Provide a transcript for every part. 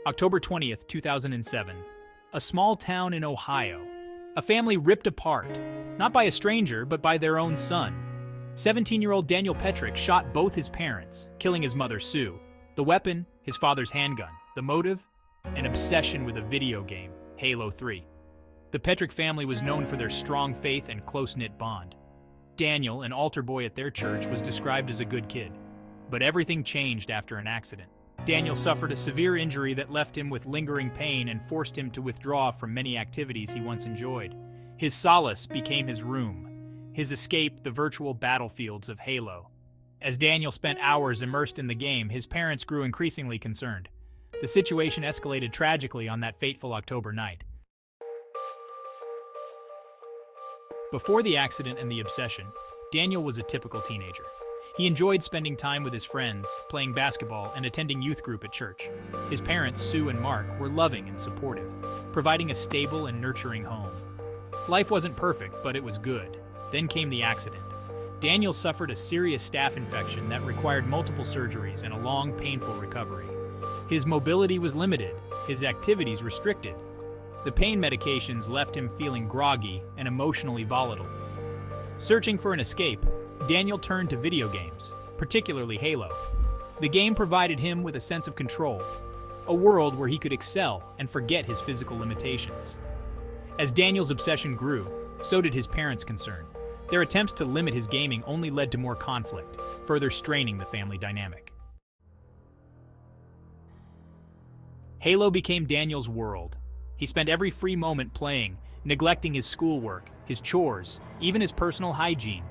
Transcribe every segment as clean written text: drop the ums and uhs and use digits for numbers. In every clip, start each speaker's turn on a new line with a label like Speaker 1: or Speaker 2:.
Speaker 1: October 20th, 2007. A small town in Ohio. A family ripped apart, not by a stranger, but by their own son. 17-year-old Daniel Petric shot both his parents, killing his mother, Sue. The weapon, his father's handgun. The motive? An obsession with a video game, Halo 3. The Petric family was known for their strong faith and close-knit bond. Daniel, an altar boy at their church, was described as a good kid. But everything changed after an accident. Daniel suffered a severe injury that left him with lingering pain and forced him to withdraw from many activities he once enjoyed. His solace became his room, his escape the virtual battlefields of Halo. As Daniel spent hours immersed in the game, his parents grew increasingly concerned. The situation escalated tragically on that fateful October night. Before the accident and the obsession, Daniel was a typical teenager. He enjoyed spending time with his friends, playing basketball, and attending youth group at church. His parents, Sue and Mark, were loving and supportive, providing a stable and nurturing home. Life wasn't perfect, but it was good. Then came the accident. Daniel suffered a serious staph infection that required multiple surgeries and a long, painful recovery. His mobility was limited, his activities restricted. The pain medications left him feeling groggy and emotionally volatile. Searching for an escape, Daniel turned to video games, particularly Halo. The game provided him with a sense of control, a world where he could excel and forget his physical limitations. As Daniel's obsession grew, so did his parents' concern. Their attempts to limit his gaming only led to more conflict, further straining the family dynamic. Halo became Daniel's world. He spent every free moment playing, neglecting his schoolwork, his chores, even his personal hygiene.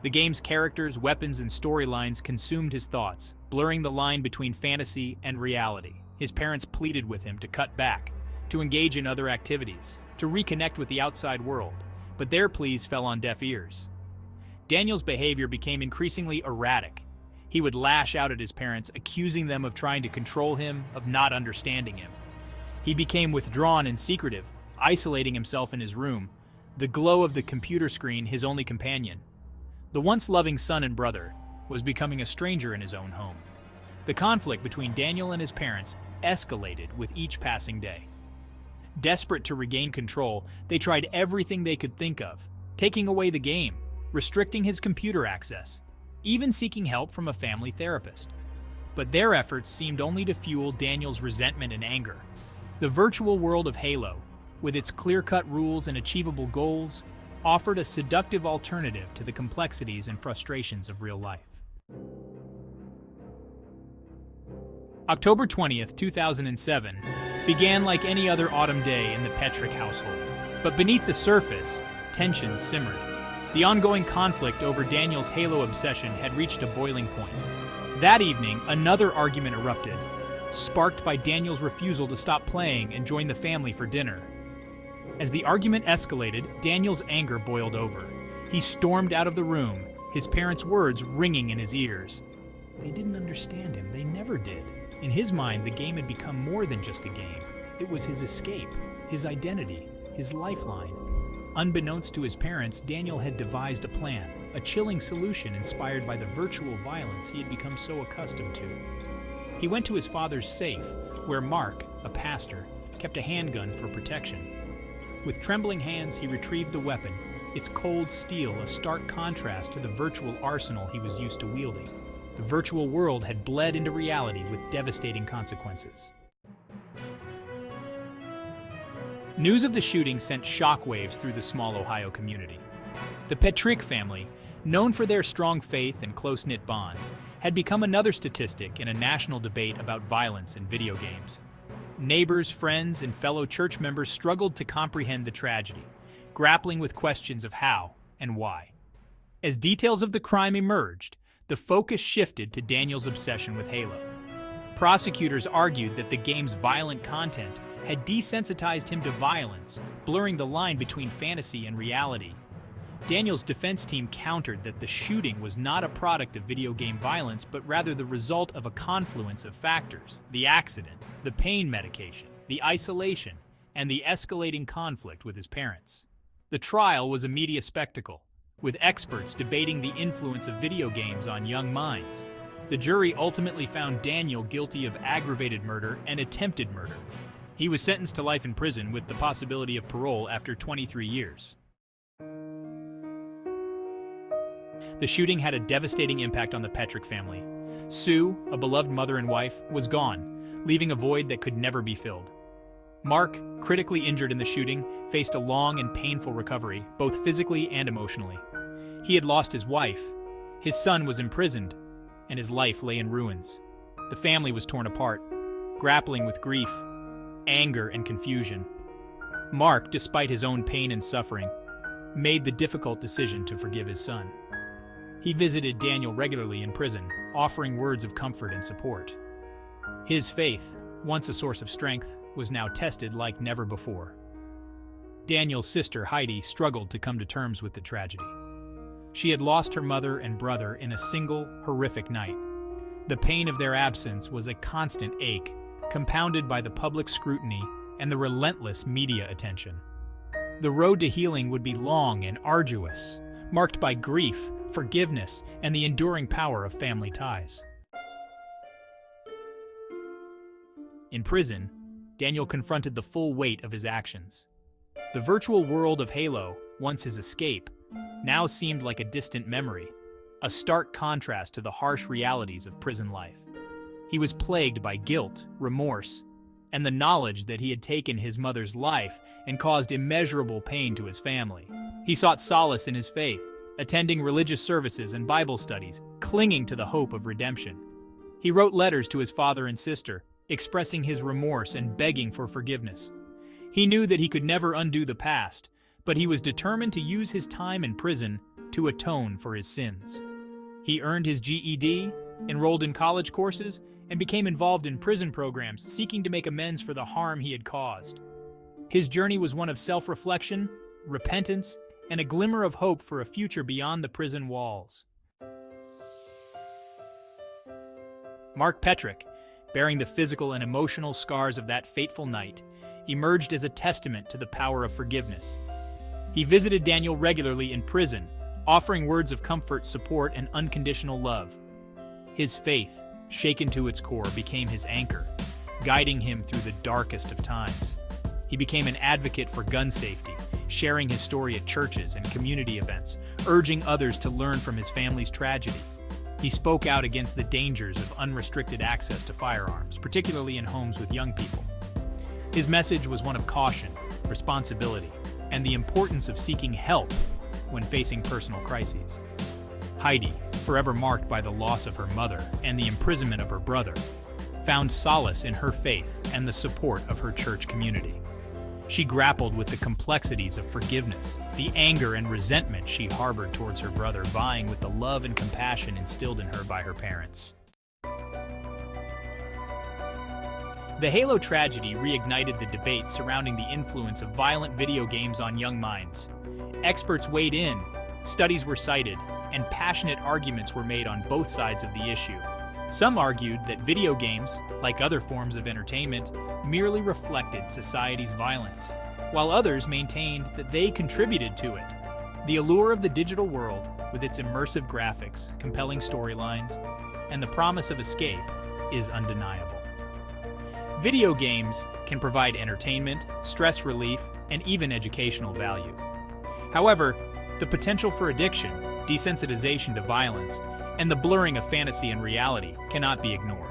Speaker 1: The game's characters, weapons, and storylines consumed his thoughts, blurring the line between fantasy and reality. His parents pleaded with him to cut back, to engage in other activities, to reconnect with the outside world, but their pleas fell on deaf ears. Daniel's behavior became increasingly erratic. He would lash out at his parents, accusing them of trying to control him, of not understanding him. He became withdrawn and secretive, isolating himself in his room, the glow of the computer screen his only companion. The once loving son and brother was becoming a stranger in his own home. The conflict between Daniel and his parents escalated with each passing day. Desperate to regain control, they tried everything they could think of, taking away the game, restricting his computer access, even seeking help from a family therapist. But their efforts seemed only to fuel Daniel's resentment and anger. The virtual world of Halo, with its clear-cut rules and achievable goals, offered a seductive alternative to the complexities and frustrations of real life. October 20th, 2007 began like any other autumn day in the Petric household. But beneath the surface, tensions simmered. The ongoing conflict over Daniel's Halo obsession had reached a boiling point. That evening, another argument erupted, sparked by Daniel's refusal to stop playing and join the family for dinner. As the argument escalated, Daniel's anger boiled over. He stormed out of the room, his parents' words ringing in his ears. They didn't understand him. They never did. In his mind, the game had become more than just a game. It was his escape, his identity, his lifeline. Unbeknownst to his parents, Daniel had devised a plan, a chilling solution inspired by the virtual violence he had become so accustomed to. He went to his father's safe, where Mark, a pastor, kept a handgun for protection. With trembling hands, he retrieved the weapon, its cold steel a stark contrast to the virtual arsenal he was used to wielding. The virtual world had bled into reality with devastating consequences. News of the shooting sent shockwaves through the small Ohio community. The Petric family, known for their strong faith and close-knit bond, had become another statistic in a national debate about violence in video games. Neighbors, friends, and fellow church members struggled to comprehend the tragedy, grappling with questions of how and why. As details of the crime emerged, the focus shifted to Daniel's obsession with Halo. Prosecutors argued that the game's violent content had desensitized him to violence, blurring the line between fantasy and reality. Daniel's defense team countered that the shooting was not a product of video game violence, but rather the result of a confluence of factors: the accident, the pain medication, the isolation, and the escalating conflict with his parents. The trial was a media spectacle, with experts debating the influence of video games on young minds. The jury ultimately found Daniel guilty of aggravated murder and attempted murder. He was sentenced to life in prison with the possibility of parole after 23 years. The shooting had a devastating impact on the Petric family. Sue, a beloved mother and wife, was gone, leaving a void that could never be filled. Mark, critically injured in the shooting, faced a long and painful recovery, both physically and emotionally. He had lost his wife, his son was imprisoned, and his life lay in ruins. The family was torn apart, grappling with grief, anger, and confusion. Mark, despite his own pain and suffering, made the difficult decision to forgive his son. He visited Daniel regularly in prison, offering words of comfort and support. His faith, once a source of strength, was now tested like never before. Daniel's sister, Heidi, struggled to come to terms with the tragedy. She had lost her mother and brother in a single, horrific night. The pain of their absence was a constant ache, compounded by the public scrutiny and the relentless media attention. The road to healing would be long and arduous, marked by grief, forgiveness, and the enduring power of family ties. In prison, Daniel confronted the full weight of his actions. The virtual world of Halo, once his escape, now seemed like a distant memory, a stark contrast to the harsh realities of prison life. He was plagued by guilt, remorse, and the knowledge that he had taken his mother's life and caused immeasurable pain to his family. He sought solace in his faith, attending religious services and Bible studies, clinging to the hope of redemption. He wrote letters to his father and sister, expressing his remorse and begging for forgiveness. He knew that he could never undo the past, but he was determined to use his time in prison to atone for his sins. He earned his GED, enrolled in college courses, and became involved in prison programs seeking to make amends for the harm he had caused. His journey was one of self-reflection, repentance, and a glimmer of hope for a future beyond the prison walls. Mark Petric, bearing the physical and emotional scars of that fateful night, emerged as a testament to the power of forgiveness. He visited Daniel regularly in prison, offering words of comfort, support, and unconditional love. His faith, shaken to its core, became his anchor, guiding him through the darkest of times. He became an advocate for gun safety, sharing his story at churches and community events, urging others to learn from his family's tragedy. He spoke out against the dangers of unrestricted access to firearms, particularly in homes with young people. His message was one of caution, responsibility, and the importance of seeking help when facing personal crises. Heidi, forever marked by the loss of her mother and the imprisonment of her brother, found solace in her faith and the support of her church community. She grappled with the complexities of forgiveness, the anger and resentment she harbored towards her brother, vying with the love and compassion instilled in her by her parents. The Halo tragedy reignited the debate surrounding the influence of violent video games on young minds. Experts weighed in, studies were cited, and passionate arguments were made on both sides of the issue. Some argued that video games, like other forms of entertainment, merely reflected society's violence, while others maintained that they contributed to it. The allure of the digital world, with its immersive graphics, compelling storylines, and the promise of escape, is undeniable. Video games can provide entertainment, stress relief, and even educational value. However, the potential for addiction, desensitization to violence, and the blurring of fantasy and reality cannot be ignored.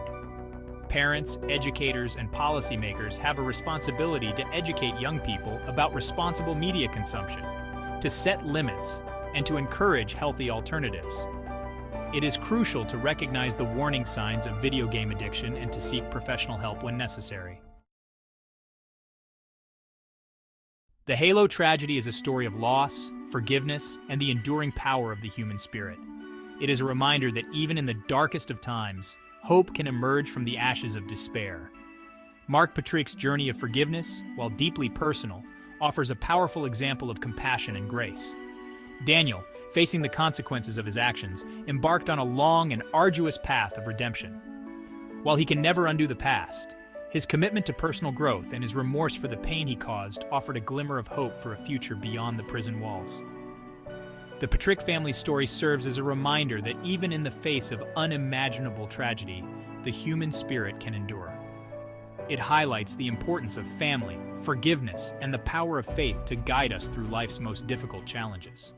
Speaker 1: Parents, educators, and policymakers have a responsibility to educate young people about responsible media consumption, to set limits, and to encourage healthy alternatives. It is crucial to recognize the warning signs of video game addiction and to seek professional help when necessary. The Halo tragedy is a story of loss, forgiveness, and the enduring power of the human spirit. It is a reminder that even in the darkest of times, hope can emerge from the ashes of despair. Mark Petric's journey of forgiveness, while deeply personal, offers a powerful example of compassion and grace. Daniel, facing the consequences of his actions, embarked on a long and arduous path of redemption. While he can never undo the past, his commitment to personal growth and his remorse for the pain he caused offered a glimmer of hope for a future beyond the prison walls. The Petric family's story serves as a reminder that even in the face of unimaginable tragedy, the human spirit can endure. It highlights the importance of family, forgiveness, and the power of faith to guide us through life's most difficult challenges.